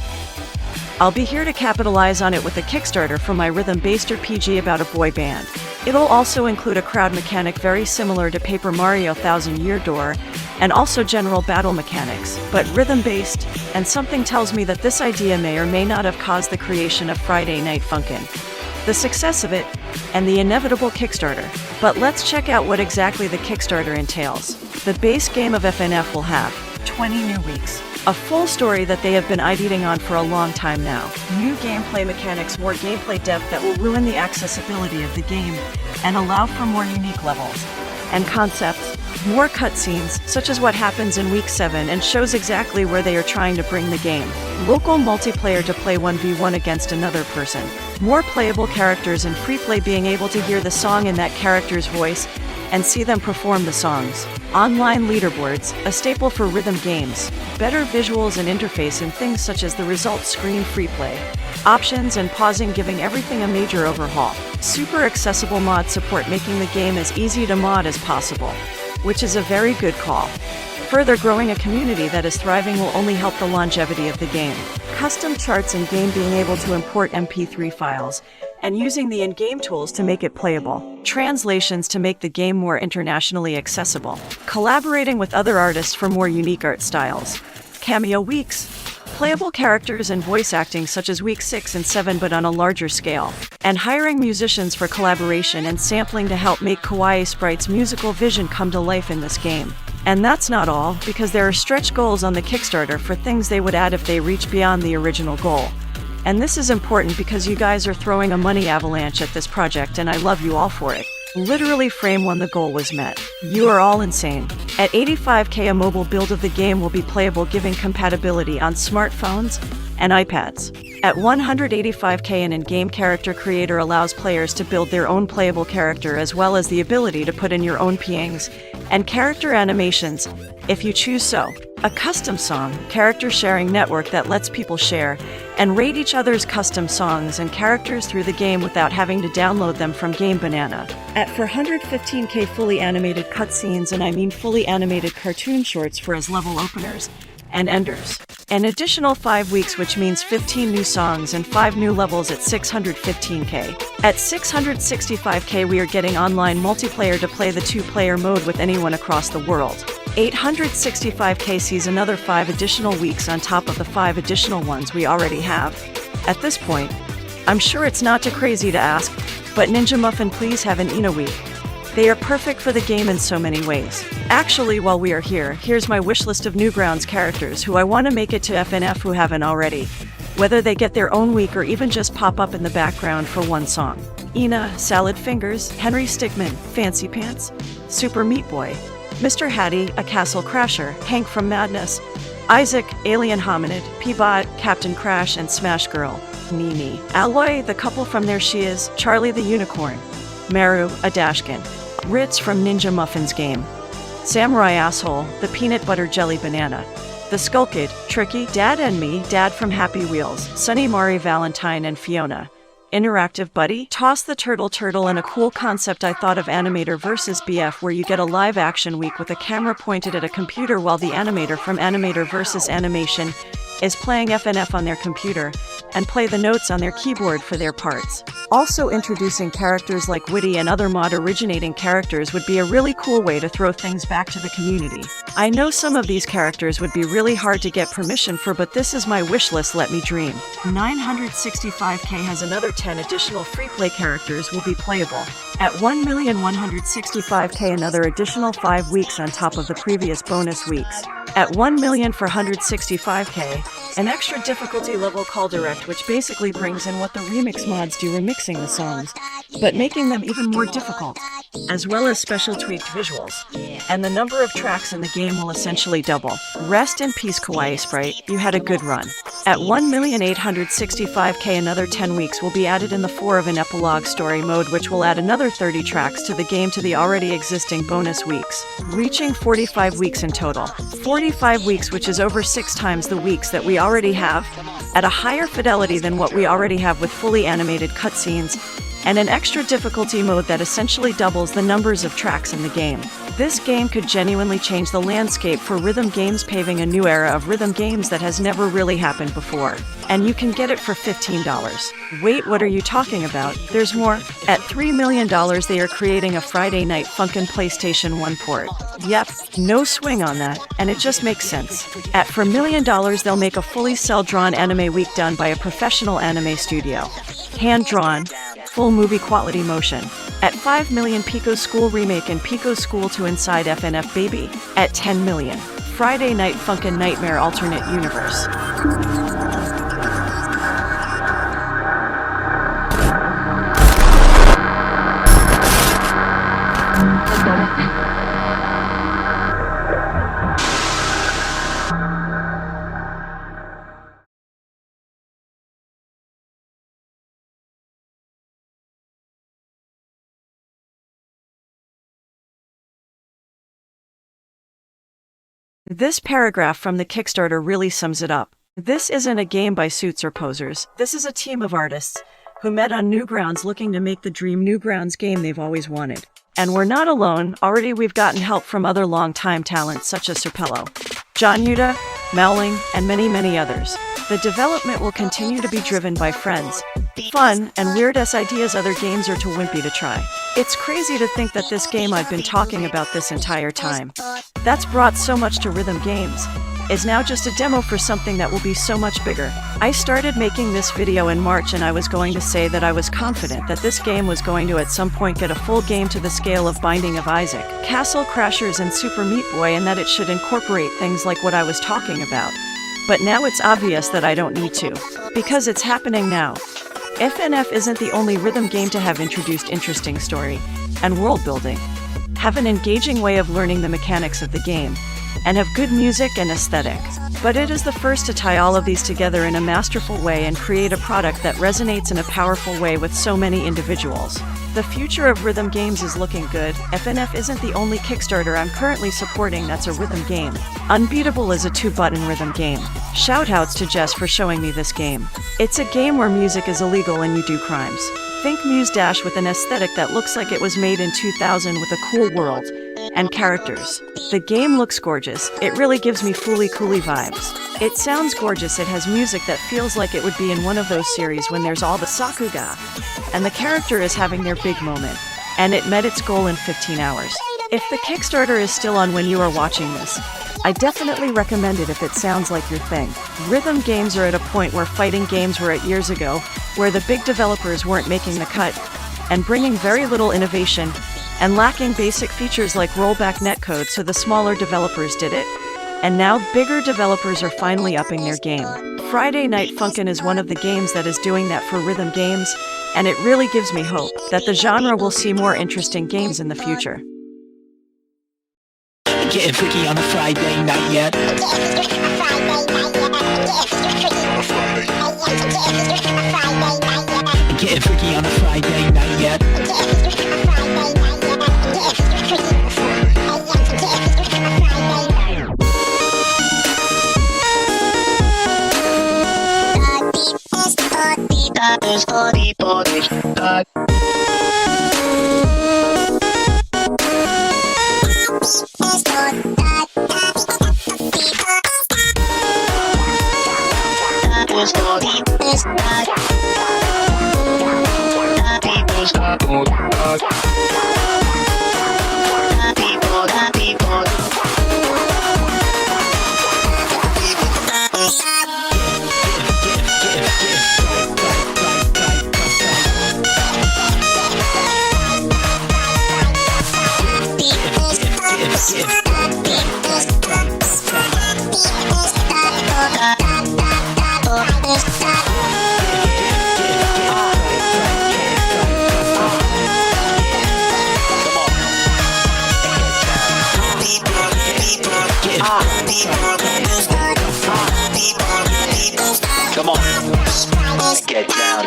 [SPEAKER 1] I'll be here to capitalize on it with a Kickstarter for my rhythm-based RPG about a boy band. It'll also include a crowd mechanic very similar to Paper Mario Thousand Year Door, and also general battle mechanics, but rhythm-based, and something tells me that this idea may or may not have caused the creation of Friday Night Funkin', the success of it, and the inevitable Kickstarter. But let's check out what exactly the Kickstarter entails. The base game of FNF will have 20 new weeks, A full story that they have been ideating on for a long time now. New gameplay mechanics, more gameplay depth that will ruin the accessibility of the game and allow for more unique levels and concepts. More cutscenes, such as what happens in Week 7 and shows exactly where they are trying to bring the game. Local multiplayer to play 1v1 against another person. More playable characters and free play, being able to hear the song in that character's voice and see them perform the songs. Online leaderboards, a staple for rhythm games. Better visuals and interface in things such as the results screen, free play options, and pausing, giving everything a major overhaul. Super accessible mod support, making the game as easy to mod as possible, which is a very good call. Further growing a community that is thriving will only help the longevity of the game. Custom charts in game, being able to import MP3 files and using the in-game tools to make it playable. Translations to make the game more internationally accessible. Collaborating with other artists for more unique art styles. Cameo weeks. Playable characters and voice acting such as Week 6 and 7 but on a larger scale. And hiring musicians for collaboration and sampling to help make Kawaii Sprite's musical vision come to life in this game. And that's not all, because there are stretch goals on the Kickstarter for things they would add if they reach beyond the original goal. And this is important because you guys are throwing a money avalanche at this project and I love you all for it. Literally frame 1 the goal was met. You are all insane. At $85K, a mobile build of the game will be playable, giving compatibility on smartphones and iPads. At $185K, an in-game character creator allows players to build their own playable character, as well as the ability to put in your own PNGs and character animations if you choose so. A custom song, character sharing network that lets people share and rate each other's custom songs and characters through the game without having to download them from Game Banana. At $415K, fully animated cutscenes, and I mean fully animated cartoon shorts for as level openers and enders. An additional 5 weeks, which means 15 new songs and 5 new levels at $615K. At $665K, we are getting online multiplayer to play the 2-player mode with anyone across the world. $865K sees another 5 additional weeks on top of the 5 additional ones we already have. At this point, I'm sure it's not too crazy to ask, but Ninja Muffin, please have an Ina week. They are perfect for the game in so many ways. Actually, while we are here, here's my wish list of Newgrounds characters who I want to make it to FNF who haven't already. Whether they get their own week or even just pop up in the background for one song. Ina, Salad Fingers, Henry Stickmin, Fancy Pants, Super Meat Boy, Mr. Hattie, a Castle Crasher, Hank from Madness, Isaac, Alien Hominid, P-Bot, Captain Crash, and Smash Girl, Nini, Alloy, the couple from There She Is, Charlie the Unicorn, Maru, a Dashkin, Ritz from Ninja Muffin's game, Samurai Asshole, the Peanut Butter Jelly Banana, the Skull Kid, Tricky, Dad and Me, Dad from Happy Wheels, Sunny Mari Valentine and Fiona, Interactive Buddy, Toss the Turtle, and a cool concept I thought of, Animator vs. BF, where you get a live action week with a camera pointed at a computer while the animator from Animator vs. Animation is playing FNF on their computer and play the notes on their keyboard for their parts. Also, introducing characters like Witty and other mod originating characters would be a really cool way to throw things back to the community. I know some of these characters would be really hard to get permission for, but this is my wish list, let me dream. 965K has another 10 additional free play characters will be playable. At 1,165K, another additional 5 weeks on top of the previous bonus weeks. At 1,465K, an extra difficulty level called Direct, which basically brings in what the remix mods do, remixing the songs, but making them even more difficult, as well as special tweaked visuals. And the number of tracks in the game will essentially double. Rest in peace, Kawaii Sprite, you had a good run. At 1,865K, another 10 weeks will be added in the form of an epilogue story mode, which will add another 30 tracks to the game to the already existing bonus weeks, reaching 45 weeks in total. 45 weeks, which is over 6 times the weeks that we already have, at a higher fidelity than what we already have, with fully animated cutscenes and an extra difficulty mode that essentially doubles the numbers of tracks in the game. This game could genuinely change the landscape for rhythm games, paving a new era of rhythm games that has never really happened before. And you can get it for $15. Wait, what are you talking about? There's more. At $3 million, they are creating a Friday Night Funkin' PlayStation 1 port. Yep, no swing on that, and it just makes sense. At $4 million, they'll make a fully cel-drawn anime week done by a professional anime studio. Hand-drawn, full movie quality motion. At $5 million, Pico School remake and Pico School to Inside FNF Baby. At $10 million, Friday Night Funkin' Nightmare Alternate Universe. This paragraph from the Kickstarter really sums it up. This isn't a game by suits or posers. This is a team of artists who met on Newgrounds looking to make the dream Newgrounds game they've always wanted. And we're not alone. Already we've gotten help from other long-time talents such as Serpello, John Yuta, Moawling, and many, many others. The development will continue to be driven by friends, fun, and weird-ass ideas other games are too wimpy to try. It's crazy to think that this game I've been talking about this entire time, that's brought so much to Rhythm Games, is now just a demo for something that will be so much bigger. I started making this video in March and I was going to say that I was confident that this game was going to at some point get a full game to the scale of Binding of Isaac, Castle Crashers, and Super Meat Boy, and that it should incorporate things like what I was talking about. But now it's obvious that I don't need to, because it's happening now. FNF isn't the only rhythm game to have introduced interesting story and world building, have an engaging way of learning the mechanics of the game, and have good music and aesthetic. But it is the first to tie all of these together in a masterful way and create a product that resonates in a powerful way with so many individuals. The future of rhythm games is looking good. FNF isn't the only Kickstarter I'm currently supporting that's a rhythm game. Unbeatable is a 2-button rhythm game. Shoutouts to Jess for showing me this game. It's a game where music is illegal and you do crimes. Think Muse Dash with an aesthetic that looks like it was made in 2000 with a cool world and characters. The game looks gorgeous. It really gives me Fooly Cooly vibes. It sounds gorgeous. It has music that feels like it would be in one of those series when there's all the Sakuga and the character is having their big moment, and it met its goal in 15 hours. If the Kickstarter is still on when you are watching this, I definitely recommend it if it sounds like your thing. Rhythm games are at a point where fighting games were at years ago, where the big developers weren't making the cut and bringing very little innovation and lacking basic features like rollback netcode, so the smaller developers did it. And now bigger developers are finally upping their game. Friday Night Funkin' is one of the games that is doing that for rhythm games, and it really gives me hope that the genre will see more interesting games in the future.
[SPEAKER 13] Getting freaky on a Friday night yet? Getting freaky on a Friday night yet?
[SPEAKER 14] Come on, let's get down.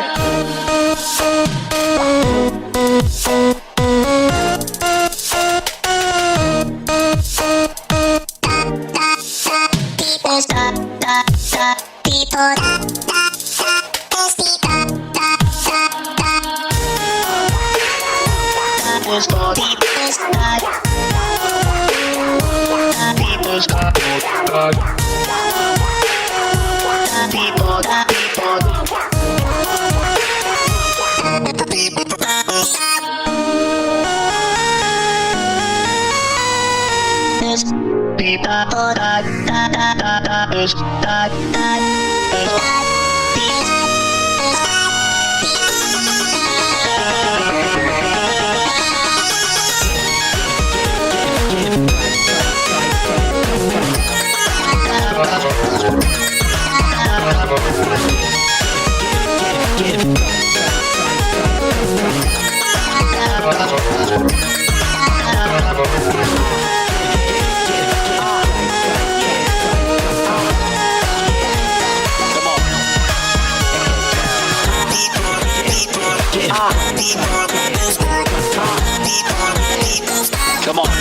[SPEAKER 14] Come on.